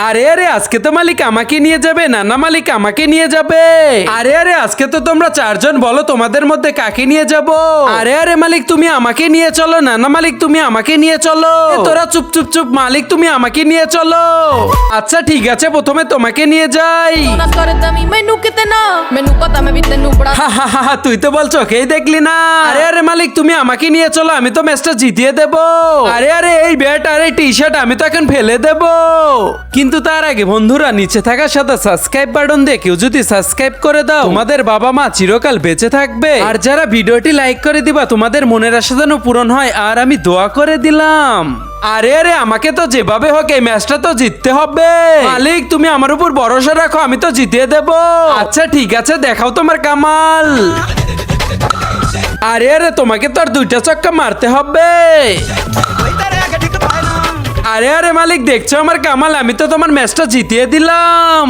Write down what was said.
আরে আরে আজকে তো মালিক আমাকে নিয়ে যাবে, না মালিক আমাকে নিয়ে যাবে। আরে আরে আজকে তো তোমরা চারজন, বলো তোমাদের মধ্যে কাকে নিয়ে যাব? আরে আরে মালিক তুমি আমাকে নিয়ে চলো, না মালিক তুমি আমাকে নিয়ে চলো। তোরা চুপ চুপ চুপ, মালিক তুমি আমাকে নিয়ে চলো। আচ্ছা ঠিক আছে, প্রথমে তোমাকে নিয়ে যাই। তুই তো বল চোখেই দেখলি না। আরে আরে মালিক তুমি আমাকে নিয়ে চলো, আমি তো ম্যাচটা জিতিয়ে দেব। আরে আরে এই ব্যাট আর এই টি শার্ট আমি তো এখন ফেলে দেব। কিন্তু তার আগে বন্ধুরা, নিচে থাকা সাদা সাবস্ক্রাইব বাটন দিয়ে কেউ যদি সাবস্ক্রাইব করে দাও, তোমাদের বাবা মা চিরকাল বেঁচে থাকবে। আর যারা ভিডিওটি লাইক করে দিবা, তোমাদের মনের আশা যেন পূরণ হয়, আর আমি দোয়া করে দিলাম। আরে আরে আমাকে তো যেভাবে হোক এই ম্যাচটা তো জিততে হবে। মালিক তুমি আমার উপর ভরসা রাখো, আমি তো জিতিয়ে দেব। আচ্ছা ঠিক আছে, দেখাও তোমার কামাল। আরে আরে তোমাকে তো আর দুইটা ছক্কা মারতে হবে। আরে আরে মালিক দেখছো আমার কামাল, আমি তো তোমার ম্যাচটা জিতিয়ে দিলাম।